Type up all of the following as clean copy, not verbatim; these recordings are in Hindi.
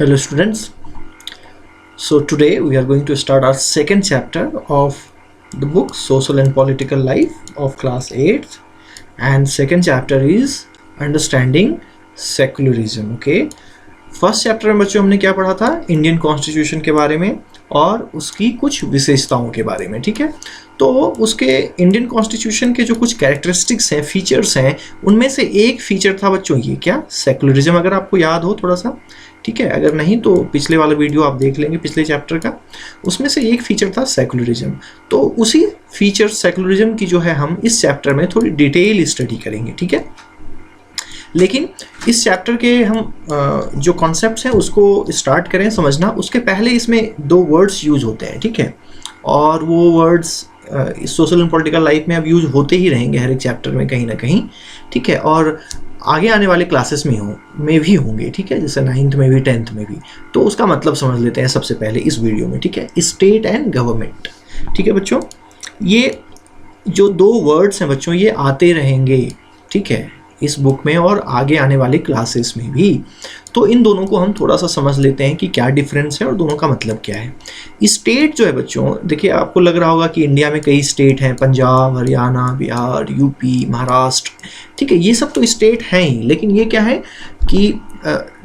Hello students. So today we are going to start our second chapter of the book Social and Political Life of class 8th, and second chapter is Understanding Secularism. Okay. First chapter में बच्चों हमने क्या पढ़ा था? इंडियन कॉन्स्टिट्यूशन के बारे में और उसकी कुछ विशेषताओं के बारे में. ठीक है, तो उसके इंडियन कॉन्स्टिट्यूशन के जो कुछ कैरेक्टरिस्टिक्स हैं, फीचर्स हैं, उनमें से एक फीचर था बच्चों ये क्या? सेकुलरिज्म. अगर आपको याद हो थोड़ा सा, ठीक है, अगर नहीं तो पिछले वाला वीडियो आप देख लेंगे पिछले चैप्टर का, उसमें से एक फीचर था सेकुलरिज्म. तो उसी फीचर सेकुलरिज्म की जो है हम इस चैप्टर में थोड़ी डिटेल स्टडी करेंगे. ठीक है, लेकिन इस चैप्टर के हम जो कॉन्सेप्ट्स हैं उसको स्टार्ट करें समझना, उसके पहले इसमें दो वर्ड्स यूज होते हैं. ठीक है, और वो words social and political life में अब यूज होते ही रहेंगे हर एक चैप्टर में कहीं ना कहीं. ठीक है, और आगे आने वाले क्लासेस में भी होंगे. ठीक है, जैसे 9th में भी 10th में भी. तो उसका मतलब समझ लेते हैं सबसे पहले इस वीडियो में. ठीक है, स्टेट एंड गवर्नमेंट. ठीक है बच्चों, ये जो दो वर्ड्स हैं बच्चों ये आते रहेंगे. ठीक है, इस बुक में और आगे आने वाले क्लासेस में भी. तो इन दोनों को हम थोड़ा सा समझ लेते हैं कि क्या डिफरेंस है और दोनों का मतलब क्या है. स्टेट जो है बच्चों, देखिए आपको लग रहा होगा कि इंडिया में कई स्टेट हैं, पंजाब, हरियाणा, बिहार, यूपी, महाराष्ट्र. ठीक है, ये सब तो स्टेट हैं ही, लेकिन ये क्या है कि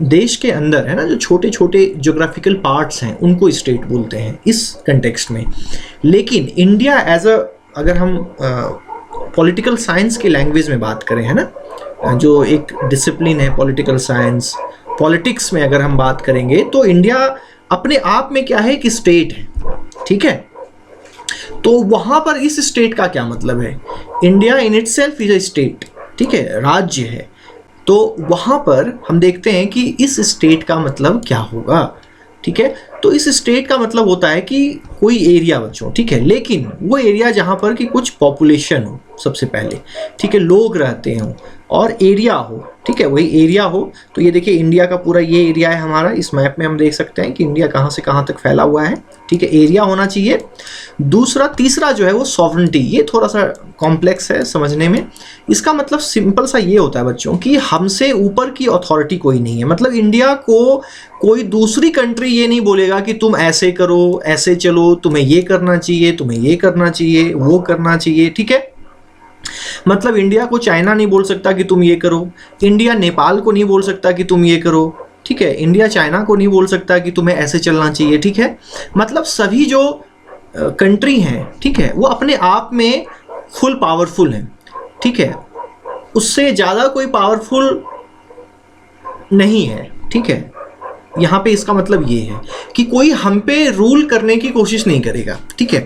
देश के अंदर है ना, जो छोटे छोटे ज्योग्राफिकल पार्ट्स हैं उनको स्टेट बोलते हैं इस कंटेक्स्ट में. लेकिन इंडिया एज अगर हम पॉलिटिकल साइंस की लैंग्वेज में बात करें, है ना, जो एक डिसिप्लिन है पॉलिटिकल साइंस, पॉलिटिक्स में अगर हम बात करेंगे तो इंडिया अपने आप में क्या है कि स्टेट है. ठीक है, तो वहां पर इस स्टेट का क्या मतलब है? India in itself is a state. ठीक है, राज्य है. तो वहां पर हम देखते हैं कि इस स्टेट का मतलब क्या होगा. ठीक है, तो इस स्टेट का मतलब होता है कि कोई एरिया बच्चों. ठीक है, लेकिन वो एरिया जहां पर कि कुछ पॉपुलेशन हो सबसे पहले. ठीक है, लोग रहते हों और एरिया हो. ठीक है, वही एरिया हो. तो ये देखिए इंडिया का पूरा ये एरिया है हमारा. इस मैप में हम देख सकते हैं कि इंडिया कहाँ से कहाँ तक फैला हुआ है. ठीक है, एरिया होना चाहिए. तीसरा जो है वो सॉवरेंटी. ये थोड़ा सा कॉम्प्लेक्स है समझने में. इसका मतलब सिंपल सा ये होता है बच्चों कि हमसे ऊपर की अथॉरिटी कोई नहीं है. मतलब इंडिया को कोई दूसरी कंट्री ये नहीं बोलेगा कि तुम ऐसे करो, ऐसे चलो, तुम्हें ये करना चाहिए, तुम्हें ये करना चाहिए, वो करना चाहिए. ठीक है, मतलब इंडिया को चाइना नहीं बोल सकता कि तुम ये करो, इंडिया नेपाल को नहीं बोल सकता कि तुम ये करो. ठीक है, इंडिया चाइना को नहीं बोल सकता कि तुम्हें ऐसे चलना चाहिए. ठीक है, मतलब सभी जो कंट्री हैं, ठीक है, वो अपने आप में फुल पावरफुल हैं. ठीक है, उससे ज़्यादा कोई पावरफुल नहीं है. ठीक है, यहाँ पे इसका मतलब ये है कि कोई हम पे रूल करने की कोशिश नहीं करेगा. ठीक है,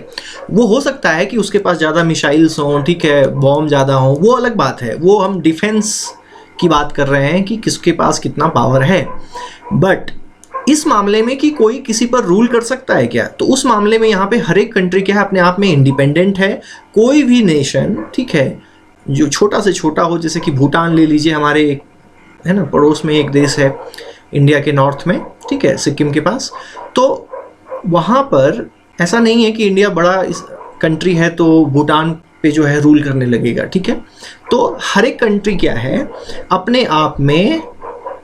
वो हो सकता है कि उसके पास ज़्यादा मिसाइल्स हों, ठीक है, बॉम्ब ज़्यादा हों, वो अलग बात है. वो हम डिफेंस की बात कर रहे हैं कि किसके पास कितना पावर है. बट इस मामले में कि कोई किसी पर रूल कर सकता है क्या, तो उस मामले में यहाँ पे हर एक कंट्री क्या है, अपने आप में इंडिपेंडेंट है. कोई भी नेशन, ठीक है, जो छोटा से छोटा हो, जैसे कि भूटान ले लीजिए, हमारे है ना पड़ोस में एक देश है इंडिया के नॉर्थ में. ठीक है, सिक्किम के पास. तो वहाँ पर ऐसा नहीं है कि इंडिया बड़ा इस कंट्री है तो भूटान पे जो है रूल करने लगेगा. ठीक है, तो हर एक कंट्री क्या है, अपने आप में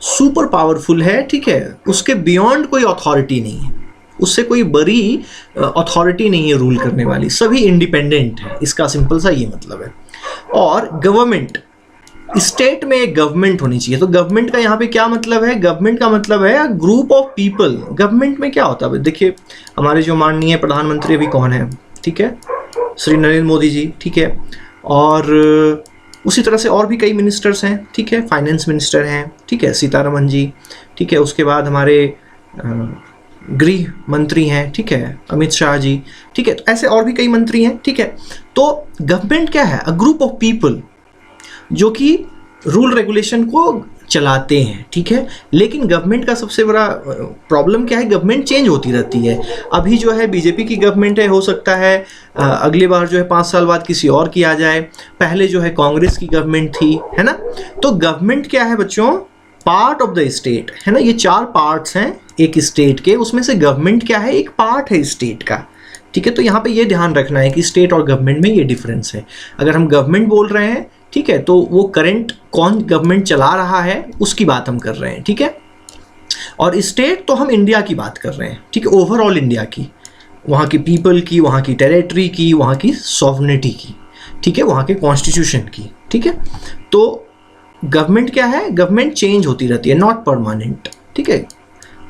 सुपर पावरफुल है. ठीक है, उसके बियॉन्ड कोई अथॉरिटी नहीं है, उससे कोई बड़ी अथॉरिटी नहीं है रूल करने वाली. सभी इंडिपेंडेंट है. इसका सिंपल सा ये मतलब है. और गवर्नमेंट, स्टेट में एक गवर्नमेंट होनी चाहिए. तो गवर्नमेंट का यहाँ पे क्या मतलब है? गवर्नमेंट का मतलब है ग्रुप ऑफ पीपल. गवर्नमेंट में क्या होता है, देखिए हमारे जो माननीय प्रधानमंत्री अभी कौन है, ठीक है, श्री नरेंद्र मोदी जी. ठीक है, और उसी तरह से और भी कई मिनिस्टर्स हैं. ठीक है, फाइनेंस मिनिस्टर हैं. ठीक है, सीतारमन जी. ठीक है, उसके बाद हमारे गृह मंत्री हैं. ठीक है, अमित शाह जी. ठीक है, तो ऐसे और भी कई मंत्री हैं. ठीक है, तो गवर्नमेंट क्या है? अ ग्रुप ऑफ पीपल जो कि रूल रेगुलेशन को चलाते हैं. ठीक है, लेकिन गवर्नमेंट का सबसे बड़ा प्रॉब्लम क्या है, गवर्नमेंट चेंज होती रहती है. अभी जो है बीजेपी की गवर्नमेंट है, हो सकता है अगली बार जो है 5 साल बाद किसी और की आ जाए. पहले जो है कांग्रेस की गवर्नमेंट थी, है ना. तो गवर्नमेंट क्या है बच्चों? पार्ट ऑफ द स्टेट, है ना. ये 4 पार्ट्स हैं एक स्टेट के, उसमें से गवर्नमेंट क्या है, एक पार्ट है स्टेट का. ठीक है, तो यहाँ पे ये ध्यान रखना है कि स्टेट और गवर्नमेंट में ये डिफरेंस है. अगर हम गवर्नमेंट बोल रहे हैं, ठीक है, तो वो करंट कौन गवर्नमेंट चला रहा है उसकी बात हम कर रहे हैं. ठीक है, और स्टेट तो हम इंडिया की बात कर रहे हैं, ठीक है, ओवरऑल इंडिया की, वहाँ की पीपल की, वहाँ की टेरिटरी की, वहाँ की सॉवरेनिटी की, ठीक है, वहाँ के कॉन्स्टिट्यूशन की, ठीक है। तो गवर्नमेंट क्या है, गवर्नमेंट चेंज होती रहती है, नॉट परमानेंट, ठीक है।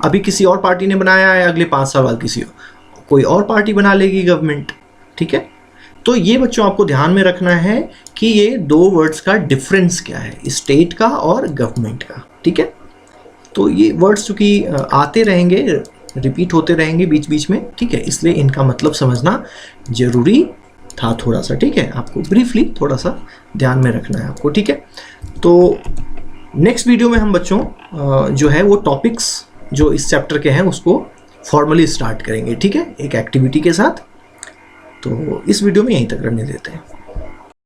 अभी किसी और पार्टी ने बनाया है, अगले 5 साल बाद कोई और पार्टी बना लेगी गवर्नमेंट, ठीक है। तो ये बच्चों आपको ध्यान में रखना है कि ये दो वर्ड्स का डिफरेंस क्या है, स्टेट का और गवर्नमेंट का, ठीक है। तो ये वर्ड्स चूँकि आते रहेंगे, रिपीट होते रहेंगे बीच बीच में, ठीक है, इसलिए इनका मतलब समझना जरूरी था थोड़ा सा, ठीक है। आपको ब्रीफली थोड़ा सा ध्यान में रखना है आपको, ठीक है। तो नेक्स्ट वीडियो में हम बच्चों जो है वो टॉपिक्स जो इस चैप्टर के हैं उसको फॉर्मली स्टार्ट करेंगे, ठीक है, एक एक्टिविटी के साथ। तो इस वीडियो में यहीं तक रहने देते हैं।